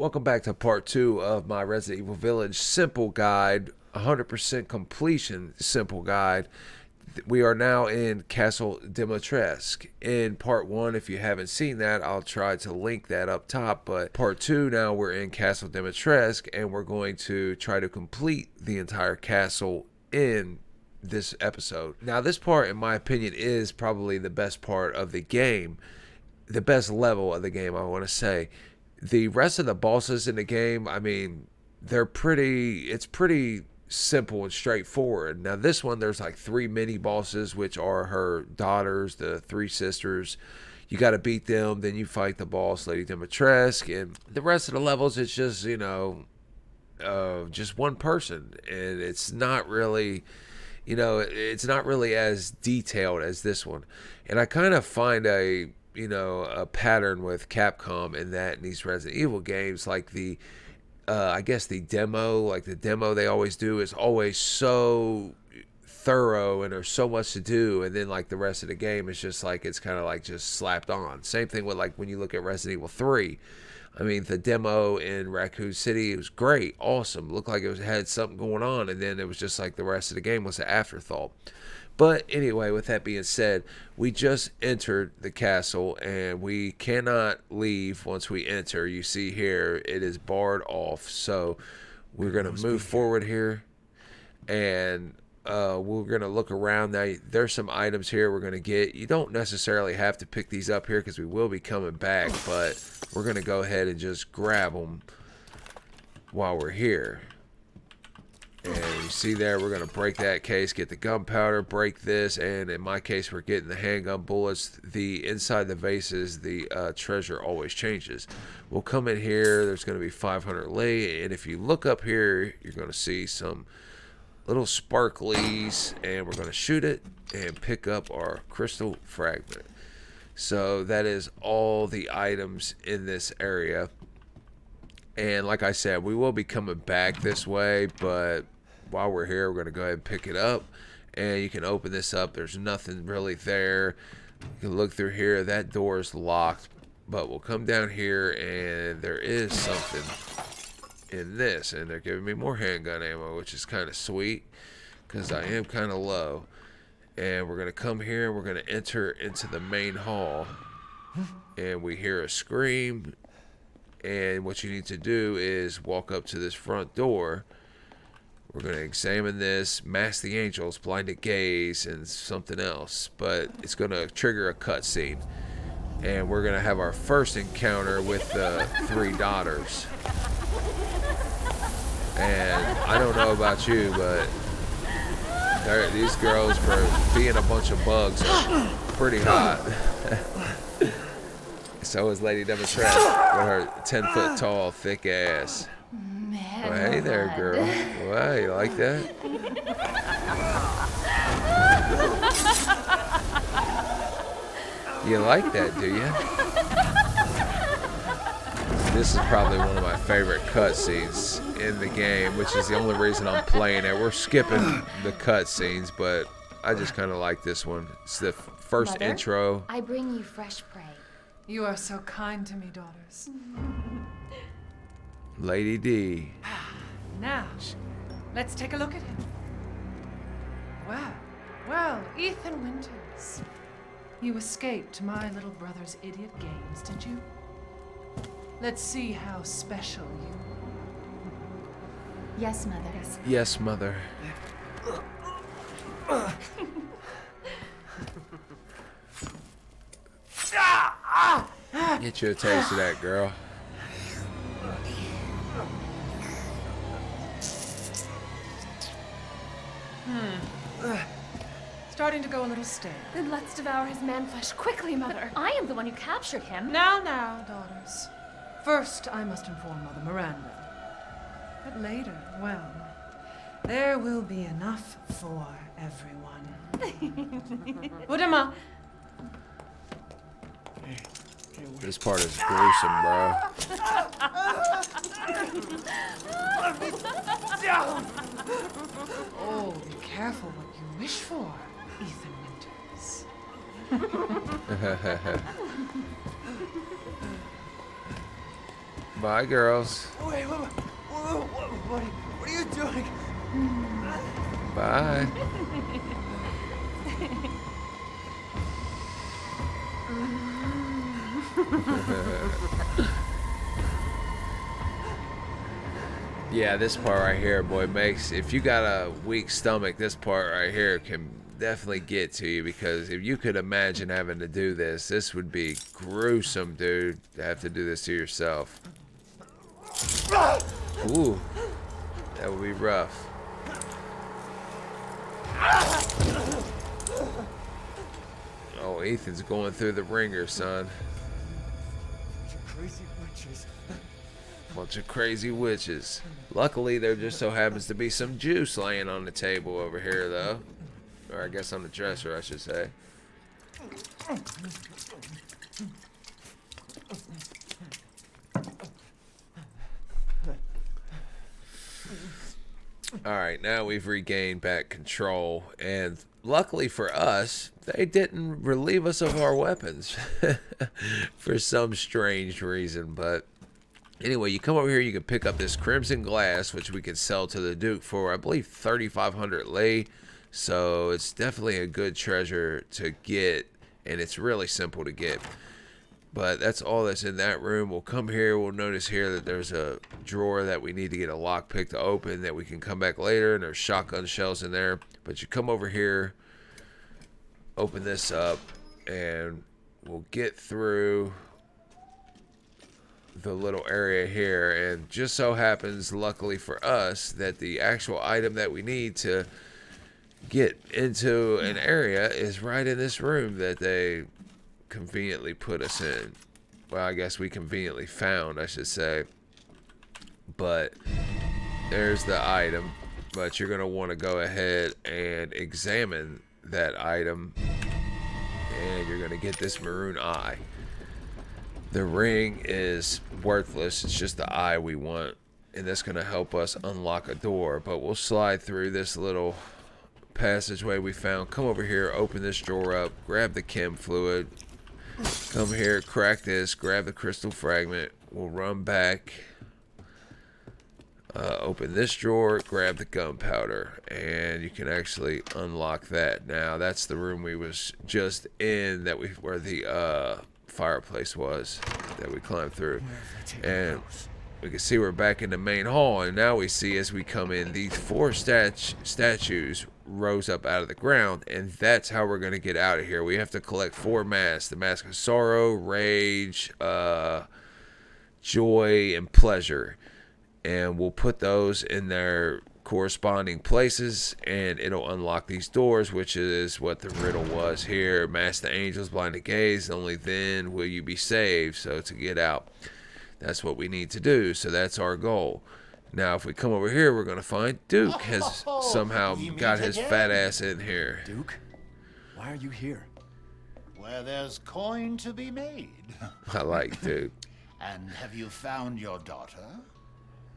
Welcome back to part 2 of my Resident Evil Village simple guide, 100% completion simple guide. We are now in Castle Dimitrescu. In part 1, if you haven't seen that, I'll try to link that up top. But part 2, now we're in Castle Dimitrescu, and we're going to try to complete the entire castle in this episode. Now, this part, in my opinion, is probably the best part of the game. The best level of the game, I want to say. The rest of the bosses in the game, I mean, it's pretty simple and straightforward. Now this one, there's like 3 mini bosses, which are her daughters, the 3 sisters. You got to beat them, then you fight the boss, Lady Dimitrescu, and the rest of the levels, it's just, just one person, and it's not really, it's not really as detailed as this one. And I kind of find a pattern with Capcom in that in these Resident Evil games, like I guess the demo they always do is always so thorough and there's so much to do, and then like the rest of the game is just like it's kind of like just slapped on. Same thing with like when you look at Resident Evil 3. I mean, the demo in Raccoon City, it was great, awesome, looked like it had something going on, and then it was just like the rest of the game was an afterthought. But anyway, with that being said, we just entered the castle and we cannot leave once we enter. You see here, it is barred off. So we're going to move forward here and we're going to look around. Now, there's some items here we're going to get. You don't necessarily have to pick these up here because we will be coming back, but we're going to go ahead and just grab them while we're here. And you see there, we're going to break that case, get the gunpowder, break this, and in my case, we're getting the handgun bullets. The inside the vases, the treasure always changes. We'll come in here, there's going to be 500 lei, and if you look up here, you're going to see some little sparklies, and we're going to shoot it and pick up our crystal fragment. So that is all the items in this area. And like I said, we will be coming back this way, but while we're here, we're going to go ahead and pick it up. And you can open this up. There's nothing really there. You can look through here. That door is locked. But we'll come down here, and there is something in this. And they're giving me more handgun ammo, which is kind of sweet because I am kind of low. And we're going to come here, and we're going to enter into the main hall. And we hear a scream. And what you need to do is walk up to this front door. We're going to examine this, mask the angels, blinded gaze, and something else. But it's going to trigger a cutscene. And we're going to have our first encounter with the 3 daughters. And I don't know about you, but these girls, for being a bunch of bugs, are pretty hot. So is Lady Dimitrescu with her 10-foot tall, thick ass. Well, hey there, girl. Wow, you like that? You like that, do you? This is probably one of my favorite cutscenes in the game, which is the only reason I'm playing it. We're skipping the cutscenes, but I just kind of like this one. It's the first Mother, intro. I bring you fresh prey. You are so kind to me, daughters. Lady D. Now, let's take a look at him. Well, Ethan Winters. You escaped my little brother's idiot games, did you? Let's see how special you are. Yes, Mother. Yes, Mother. Get you a taste of that, girl. Starting to go a little stale. Then let's devour his man-flesh quickly, Mother. I am the one who captured him. Now, daughters. First, I must inform Mother Miranda. But later, well, there will be enough for everyone. Udama. This part is gruesome, bro. Oh, be careful what you wish for, Ethan Winters. Bye, girls. Wait, what are you doing? Bye. Yeah, this part right here, boy, makes, if you got a weak stomach, this part right here can definitely get to you, because if you could imagine having to do this, this would be gruesome, dude, to have to do this to yourself. Ooh, that would be rough. Oh, Ethan's going through the ringer, son. Crazy witches. Bunch of crazy witches. Luckily, there just so happens to be some juice laying on the table over here, though. Or I guess on the dresser, I should say. Alright, now we've regained back control, and luckily for us, they didn't relieve us of our weapons for some strange reason. But anyway, you come over here, you can pick up this crimson glass, which we can sell to the Duke for, I believe, 3,500 lei. So it's definitely a good treasure to get, and it's really simple to get. But that's all that's in that room. We'll come here, we'll notice here that there's a drawer that we need to get a lockpick to open that we can come back later, and there's shotgun shells in there. But you come over here, open this up, and we'll get through the little area here. And just so happens, luckily for us, that the actual item that we need to get into an area is right in this room that they conveniently put us in. Well, I guess we conveniently found, I should say. But there's the item. But you're going to want to go ahead and examine that item, and you're going to get this maroon eye. The ring is worthless. It's just the eye we want, and that's going to help us unlock a door. But we'll slide through this little passageway we found. Come over here, open this drawer up, grab the chem fluid, come here, crack this, grab the crystal fragment. We'll run back, open this drawer, grab the gunpowder, and you can actually unlock that. Now that's the room we was just in, that where the fireplace was that we climbed through, and we can see we're back in the main hall. And now we see, as we come in, these four statues rose up out of the ground, and that's how we're going to get out of here. We have to collect 4 masks: the mask of sorrow, rage, joy, and pleasure, and we'll put those in their corresponding places, and it'll unlock these doors, which is what the riddle was here. Mask the angels, blind the gaze, only then will you be saved. So to get out, that's what we need to do. So that's our goal. Now, if we come over here, we're going to find Duke has somehow got his fat ass in here. Duke, why are you here? Where there's coin to be made. I like Duke. And have you found your daughter?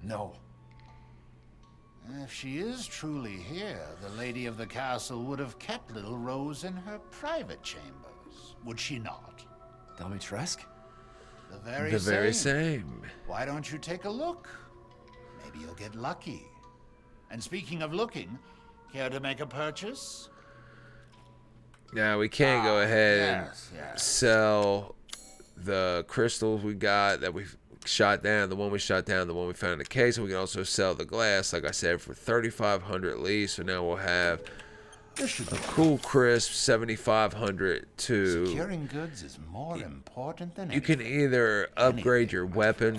No. If she is truly here, the lady of the castle would have kept little Rose in her private chambers, would she not? Dimitrescu? The very same. Why don't you take a look? Maybe you'll get lucky. And speaking of looking, care to make a purchase? Now, we can't go ahead yes. and sell the crystals we got that we shot down, the one we shot down, the one we found in the case. And we can also sell the glass, like I said, for 3,500 lei. So now we'll have a cool, crisp 7,500 to... Securing goods is more important than You can either upgrade your weapon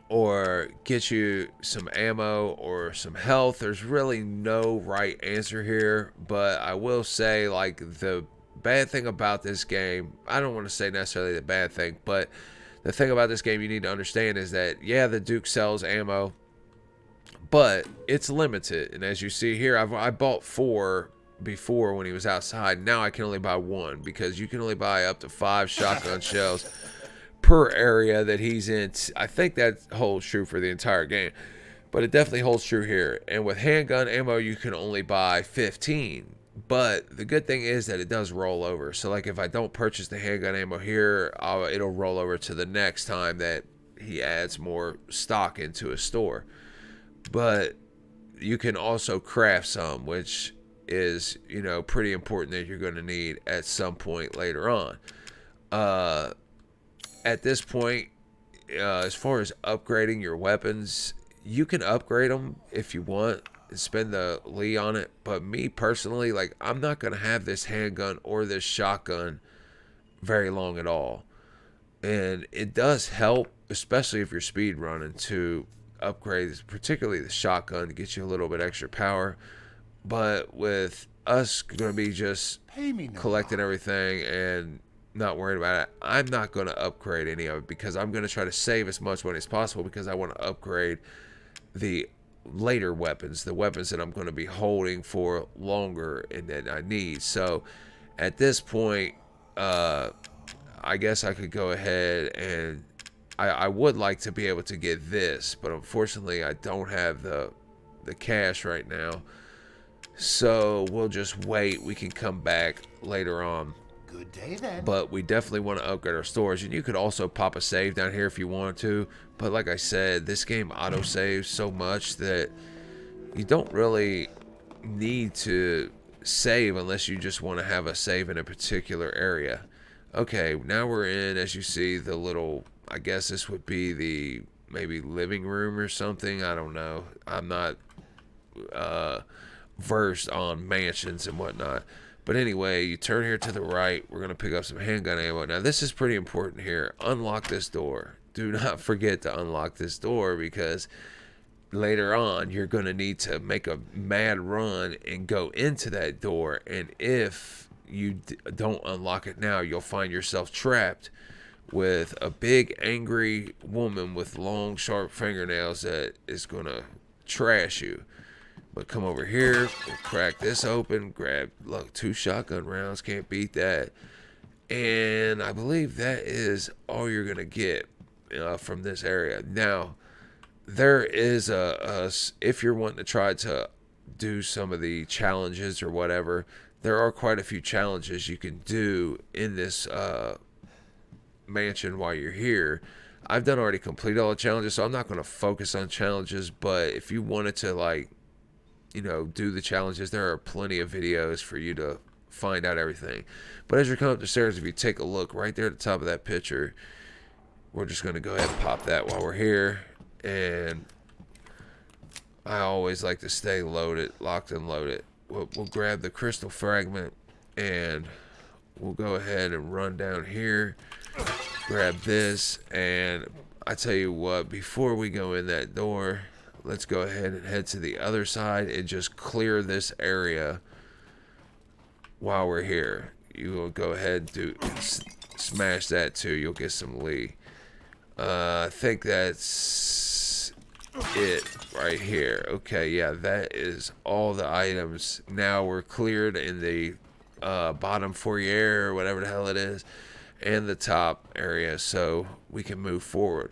or get you some ammo or some health. There's really no right answer here, but I will say, like, the bad thing about this game, I don't want to say necessarily the bad thing, but the thing about this game you need to understand is that, yeah, the Duke sells ammo, but it's limited. And as you see here, I bought 4 before when he was outside. Now I can only buy 1, because you can only buy up to 5 shotgun shells per area that he's in. I think that holds true for the entire game, but it definitely holds true here. And with handgun ammo, you can only buy 15. But the good thing is that it does roll over. So like if I don't purchase the handgun ammo here, it'll roll over to the next time that he adds more stock into his store. But you can also craft some, which is, pretty important that you're going to need at some point later on. At this point, as far as upgrading your weapons, you can upgrade them if you want and spend the Lee on it. But me personally, like, I'm not going to have this handgun or this shotgun very long at all. And it does help, especially if you're speed running, to upgrade, particularly the shotgun, to get you a little bit extra power. But with us going to be just collecting everything and not worried about it, I'm not going to upgrade any of it, because I'm going to try to save as much money as possible, because I want to upgrade the later weapons, the weapons that I'm going to be holding for longer and that I need. So at this point, I guess I could go ahead and I would like to be able to get this, but unfortunately I don't have the cash right now. So we'll just wait. We can come back later on. Good day then. But we definitely want to upgrade our storage, and you could also pop a save down here if you wanted to. But like I said, this game auto saves so much that you don't really need to save unless you just want to have a save in a particular area. Okay, now we're in, as you see, the little, I guess this would be the maybe living room or something. I don't know. I'm not versed on mansions and whatnot. But anyway, you turn here to the right. We're going to pick up some handgun ammo. Now, this is pretty important here. Unlock this door. Do not forget to unlock this door, because later on, you're going to need to make a mad run and go into that door. And if you don't unlock it now, you'll find yourself trapped with a big, angry woman with long, sharp fingernails that is going to trash you. But come over here, we'll crack this open, grab, look, 2 shotgun rounds, can't beat that. And I believe that is all you're going to get from this area. Now, there is if you're wanting to try to do some of the challenges or whatever, there are quite a few challenges you can do in this mansion while you're here. I've already completed all the challenges, so I'm not going to focus on challenges. But if you wanted to, like, do the challenges, there are plenty of videos for you to find out everything. But as you're coming up the stairs, if you take a look right there at the top of that picture, we're just going to go ahead and pop that while we're here. And I always like to stay loaded, locked and loaded. We'll grab the crystal fragment, and we'll go ahead and run down here, grab this. And I tell you what, before we go in that door, let's go ahead and head to the other side and just clear this area while we're here. You will go ahead and smash that too. You'll get some Lee. I think that's it right here. Okay, yeah, that is all the items. Now we're cleared in the bottom foyer or whatever the hell it is, and the top area, so we can move forward.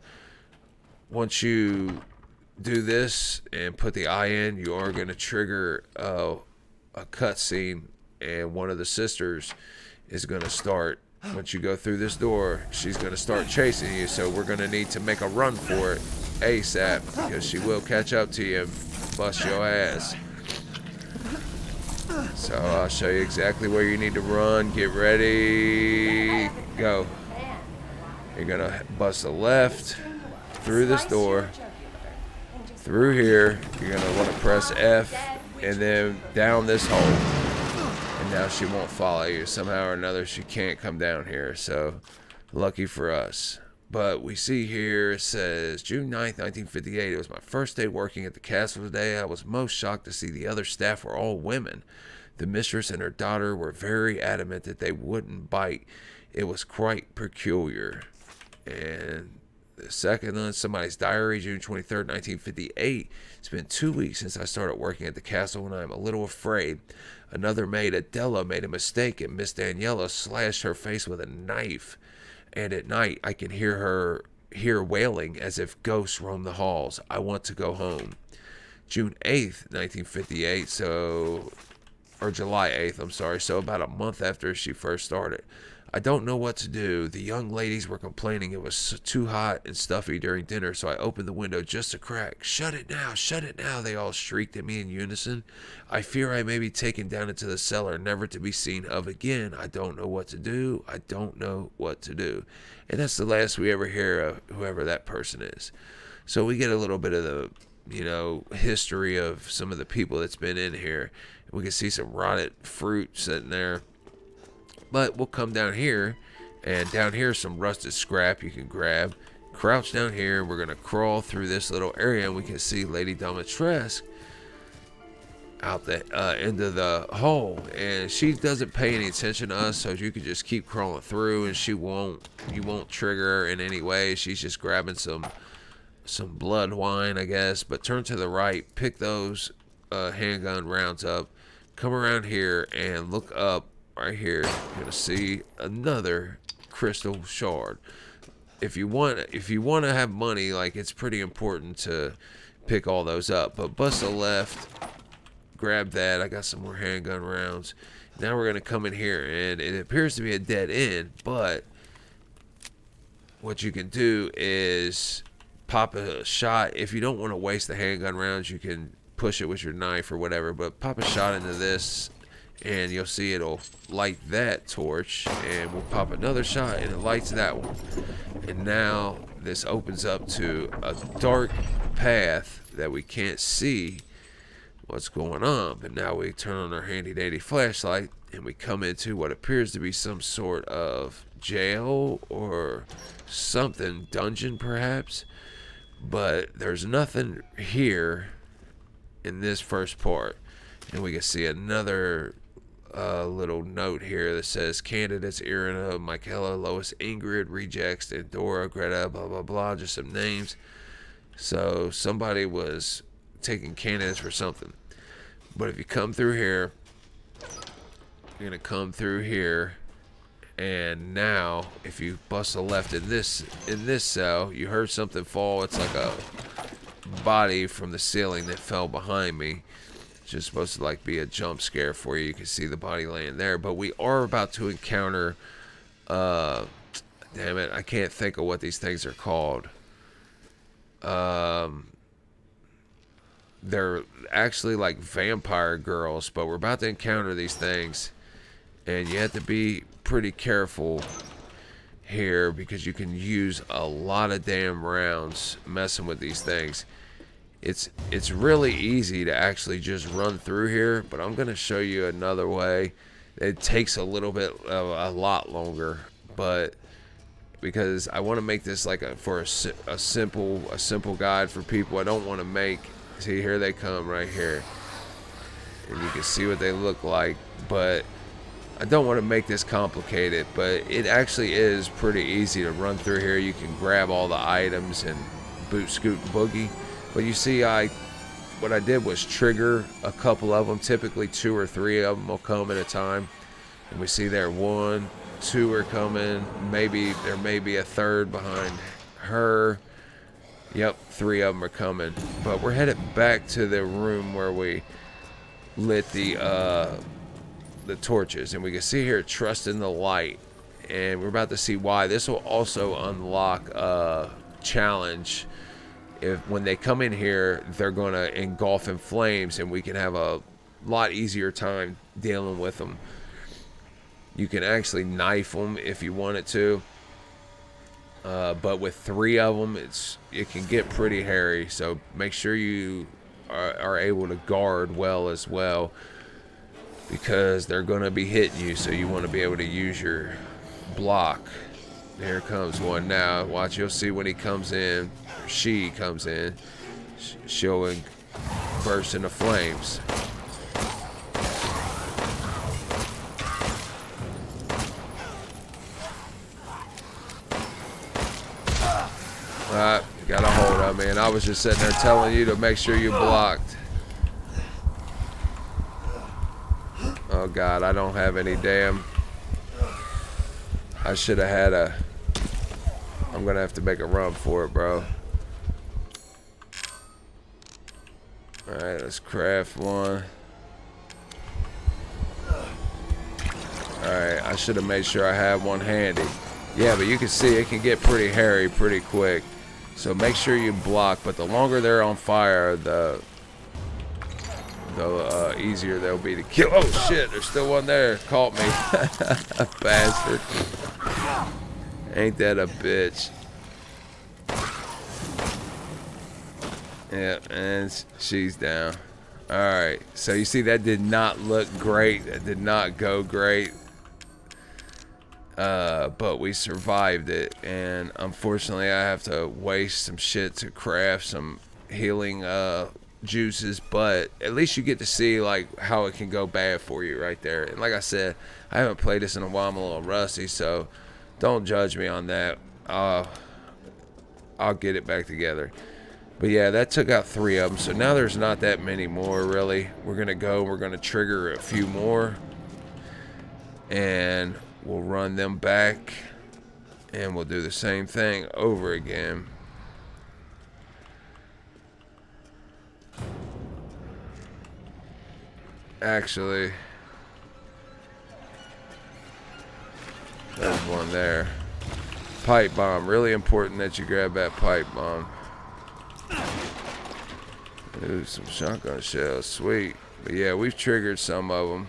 Once you do this and put the eye in, you are going to trigger a cutscene, and one of the sisters is going to start. Once you go through this door, she's going to start chasing you, so we're going to need to make a run for it ASAP, because she will catch up to you and bust your ass. So I'll show you exactly where you need to run. Get ready, go. You're going to bust a left through this door, through here. You're going to want to press F and then down this hole. And now she won't follow you. Somehow or another, she can't come down here. So lucky for us. But we see here, it says, June 9th, 1958. It was my first day working at the castle today. I was most shocked to see the other staff were all women. The mistress and her daughter were very adamant that they wouldn't bite. It was quite peculiar. And the second one, somebody's diary, June 23rd, 1958. It's been 2 weeks since I started working at the castle, and I'm a little afraid. Another maid, Adela, made a mistake, and Miss Daniela slashed her face with a knife. And at night, I can hear wailing as if ghosts roam the halls. I want to go home. June 8th, 1958, or July 8th, I'm sorry, so about a month after she first started. I don't know what to do. The young ladies were complaining it was too hot and stuffy during dinner, so I opened the window just a crack. Shut it now, they all shrieked at me in unison. I fear I may be taken down into the cellar, never to be seen of again. I don't know what to do. I don't know what to do. And that's the last we ever hear of whoever that person is. So we get a little bit of the, history of some of the people that's been in here. We can see some rotted fruit sitting there. But we'll come down here, and down here is some rusted scrap you can grab. Crouch down here, and we're going to crawl through this little area, and we can see Lady Dimitrescu out the end of the hole. And she doesn't pay any attention to us, so you can just keep crawling through, and you won't trigger her in any way. She's just grabbing some blood wine, I guess. But turn to the right, pick those handgun rounds up, come around here, and look up. Right here, you're gonna see another crystal shard. If you want to have money, like, it's pretty important to pick all those up. But bust a left, grab that. I got some more handgun rounds. Now we're gonna come in here, and it appears to be a dead end. But what you can do is pop a shot. If you don't want to waste the handgun rounds, you can push it with your knife or whatever. But pop a shot into this, and you'll see it'll light that torch, and we'll pop another shot and it lights that one. And now this opens up to a dark path that we can't see what's going on. But now we turn on our handy dandy flashlight, and we come into what appears to be some sort of jail or something, dungeon perhaps. But there's nothing here in this first part. And we can see another little note here that says candidates Irina, Michaela, Lois, Ingrid, rejects, and Dora, Greta, blah blah blah, just some names. So somebody was taking candidates for something. But if you come through here, you're gonna come through here, and now if you bust a left in this cell, you heard something fall. It's like a body from the ceiling that fell behind me. Just supposed to like be a jump scare for you. You can see the body laying there. But we are about to encounter damn it, I can't think of what these things are called. They're actually like vampire girls, but we're about to encounter these things, and you have to be pretty careful here because you can use a lot of damn rounds messing with these things. It's really easy to actually just run through here, but I'm gonna show you another way. It takes a lot longer, but because I want to make this like a simple guide for people. I don't want to make, see, here they come right here, and you can see what they look like, but I don't want to make this complicated. But it actually is pretty easy to run through here. You can grab all the items and boot, scoot, boogie. But you see, what I did was trigger a couple of them. Typically 2 or 3 of them will come at a time. And we see there 1, 2 are coming. Maybe there may be a third behind her. Yep, 3 of them are coming. But we're headed back to the room where we lit the torches. And we can see here, trust in the light. And we're about to see why. This will also unlock a challenge. When they come in here, they're going to engulf in flames, and we can have a lot easier time dealing with them. You can actually knife them if you wanted to, but with 3 of them, it can get pretty hairy. So make sure you are able to guard well as well, because they're going to be hitting you. So you want to be able to use your block. Here comes one now. Watch, you'll see when he comes in, or she comes in, she'll burst into flames. Got a hold of me, and I was just sitting there telling you to make sure you blocked. Oh God, I don't have any damn. I should have had a. I'm gonna have to make a run for it, bro. Alright, let's craft one. Alright, Alright, I should have made sure I had one handy. Yeah, but you can see it can get pretty hairy pretty quick. So make sure you block, but the longer they're on fire, the easier they'll be to kill. Oh shit, there's still one there. Caught me. Bastard. Ain't that a bitch. Yeah, and she's down. Alright, so you see that did not look great. That did not go great. But we survived it, and unfortunately I have to waste some shit to craft some healing juices, but at least you get to see like how it can go bad for you right there. And like I said, I haven't played this in a while. I'm a little rusty, so don't judge me on that. I'll get it back together. But yeah, that took out 3 of them, so now there's not that many more really. We're gonna trigger a few more, and we'll run them back, and we'll do the same thing over again. Actually, there's one there. Pipe bomb. Really important that you grab that pipe bomb. Ooh, some shotgun shells. Sweet. But yeah, we've triggered some of them.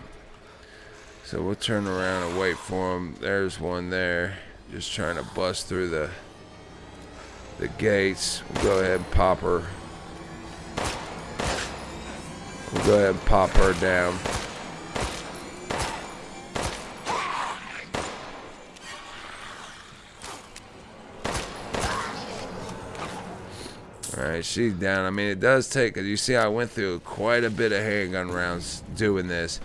So we'll turn around and wait for them. There's one there. Just trying to bust through the gates. We'll go ahead and pop her. We'll go ahead and pop her down. Alright, she's down. I mean, it does take, as you see, I went through quite a bit of handgun rounds doing this.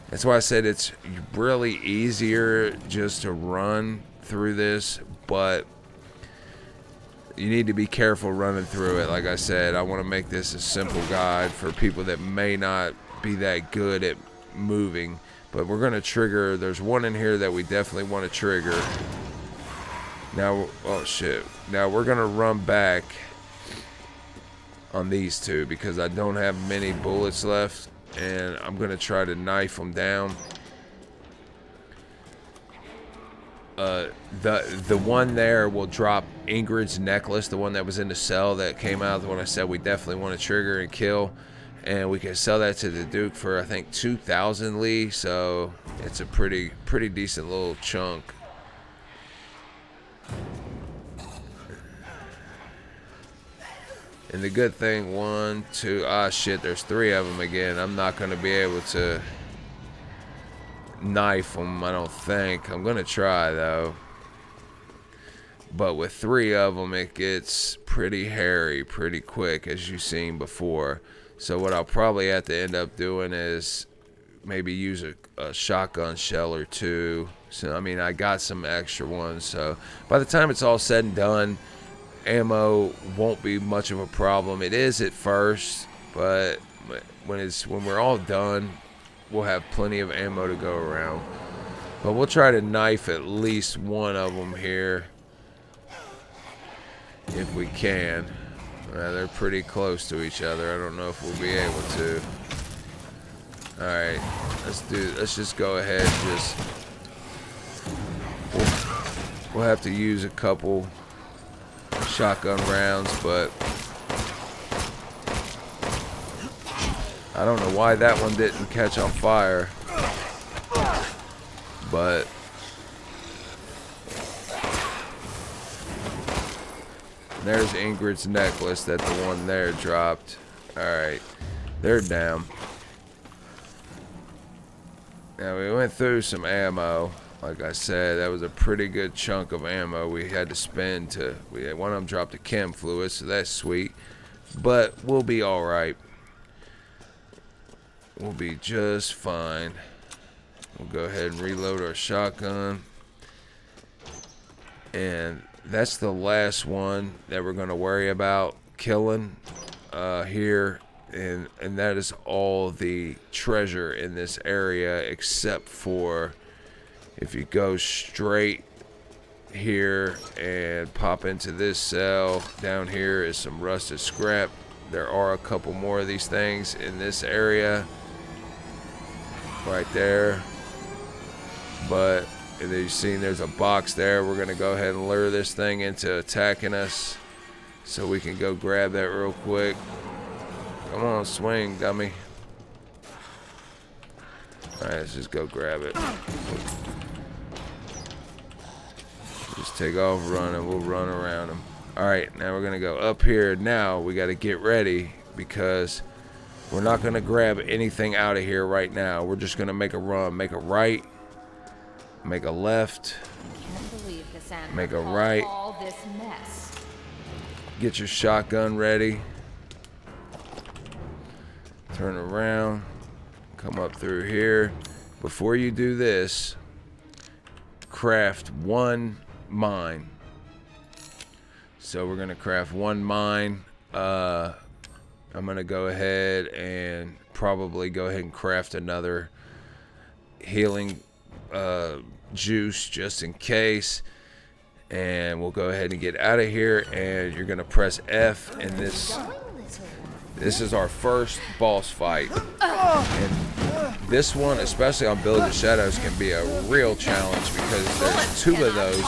That's why I said it's really easier just to run through this, but you need to be careful running through it. Like I said, I want to make this a simple guide for people that may not be that good at moving. But we're going to trigger. There's one in here that we definitely want to trigger. Now, oh shit. Now we're going to run back on these two because I don't have many bullets left, and I'm going to try to knife them down. The one there will drop Ingrid's necklace, the one that was in the cell that came out, the one I said we definitely want to trigger and kill, and we can sell that to the Duke for I think 2,000 Lee, so it's a pretty decent little chunk. And the good thing, 1, 2, ah shit, there's 3 of them again. I'm not going to be able to knife them, I don't think. I'm going to try though. But with 3 of them, it gets pretty hairy pretty quick, as you've seen before. So what I'll probably have to end up doing is maybe use a shotgun shell or 2. So I mean, I got some extra ones, so by the time it's all said and done, ammo won't be much of a problem. It is at first, but when we're all done, we'll have plenty of ammo to go around. But we'll try to knife at least one of them here if we can. They're pretty close to each other. I don't know if we'll be able to. Alright, let's just go ahead and just we'll have to use a couple shotgun rounds, but I don't know why that one didn't catch on fire, but there's Ingrid's necklace that the one there dropped. Alright, they're down. Now we went through some ammo. Like I said, that was a pretty good chunk of ammo we had to spend to. We had one of them dropped a chem fluid, so that's sweet. But we'll be all right. We'll be just fine. We'll go ahead and reload our shotgun, and that's the last one that we're going to worry about killing here. And that is all the treasure in this area, except for if you go straight here and pop into this cell. Down here is some rusted scrap. There are a couple more of these things in this area right there. But you've seen there's a box there. We're gonna go ahead and lure this thing into attacking us, so we can go grab that real quick. Come on, swing, dummy. Alright, let's just go grab it. Just take off running. We'll run around him. Alright, now we're gonna go up here. Now we gotta get ready, because we're not gonna grab anything out of here right now. We're just gonna make a run. Make a right. Make a left. Can't believe this animal Make a caused right. all this mess. Get your shotgun ready. Turn around. Come up through here. Before you do this, craft one mine. So we're gonna craft one mine. I'm gonna go ahead and probably go ahead and craft another healing juice just in case. And we'll go ahead and get out of here. And you're gonna press F, and this is our first boss fight. And this one, especially on Village of Shadows, can be a real challenge, because there's two of those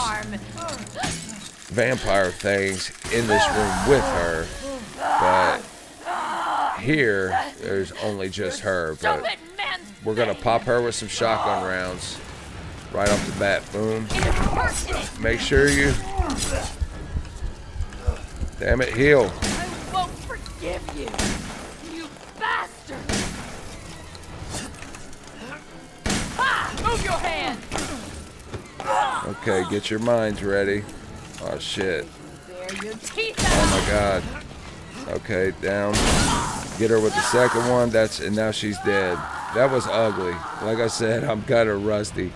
vampire things in this room with her. But here, there's only just her. But we're gonna pop her with some shotgun rounds right off the bat. Boom. Make sure you... Damn it, heal. I won't forgive you, you bastard! Ha! Move your hand! Okay, get your minds ready. Oh shit. Bare your teeth Oh out! my god. Okay, down. Get her with the second one. And now she's dead. That was ugly. Like I said, I'm kind of rusty.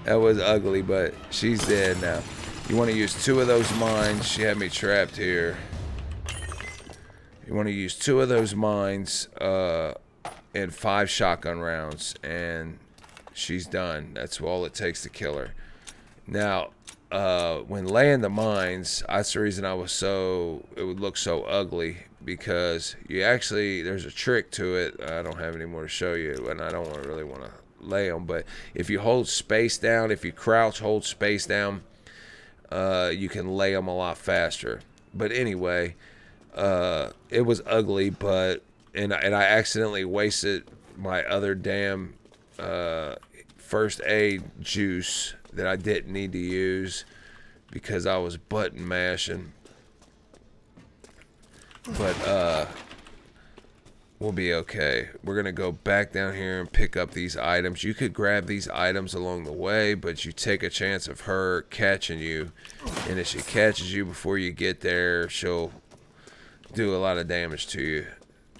That was ugly, but she's dead now. You want to use two of those mines. She had me trapped here. You want to use two of those mines and 5 shotgun rounds, and she's done. That's all it takes to kill her. Now, when laying the mines, that's the reason it would look so ugly, because there's a trick to it. I don't have any more to show you, and I don't really want to lay them, but if you hold space down, if you crouch, hold space down, you can lay them a lot faster. But anyway, it was ugly, and I accidentally wasted my other damn first aid juice that I didn't need to use, because I was button mashing. But we'll be okay. We're gonna go back down here and pick up these items. You could grab these items along the way, but you take a chance of her catching you, and if she catches you before you get there, she'll do a lot of damage to you.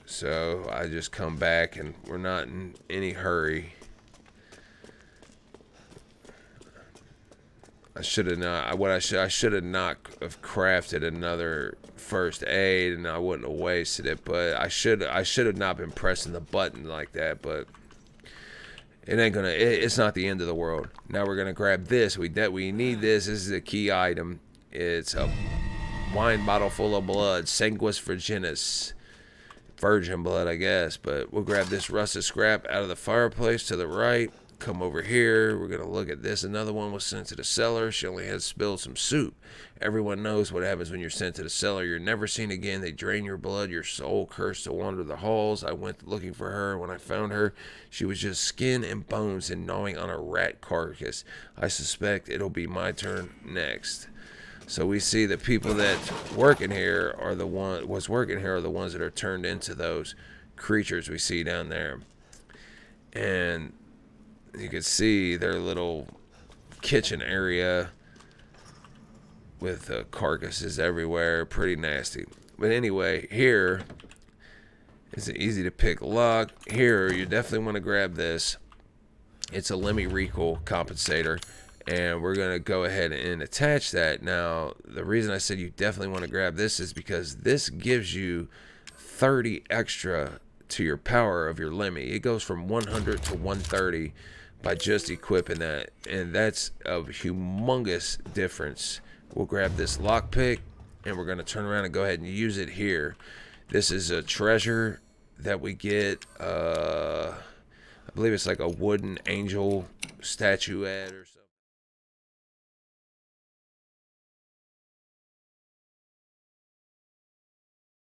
So I just come back, and we're not in any hurry. I should have not. I should have not have crafted another first aid, and I wouldn't have wasted it. But I should have not been pressing the button like that. But it ain't gonna. It's not the end of the world. Now we're gonna grab this. We need this. This is a key item. It's a wine bottle full of blood, sanguis virginis, virgin blood, I guess. But we'll grab this rusted scrap out of the fireplace to the right. Come over here. We're gonna look at this. Another one was sent to the cellar. She only had spilled some soup. Everyone knows what happens when you're sent to the cellar. You're never seen again. They drain your blood, your soul, cursed to wander the halls. I went looking for her. When I found her, she was just skin and bones and gnawing on a rat carcass. I suspect it'll be my turn next. So we see the people that working here are the ones that are turned into those creatures we see down there. And you can see their little kitchen area with carcasses everywhere. Pretty nasty. But anyway, here is an easy to pick lock. Here, you definitely want to grab this. It's a Lemmy Recoil compensator, and we're going to go ahead and attach that. Now, the reason I said you definitely want to grab this is because this gives you 30 extra to your power of your Lemmy. It goes from 100 to 130 by just equipping that, and that's a humongous difference. We'll grab this lockpick, and we're going to turn around and go ahead and use it here. This is a treasure that we get, a I believe it's like a wooden angel statuette or something.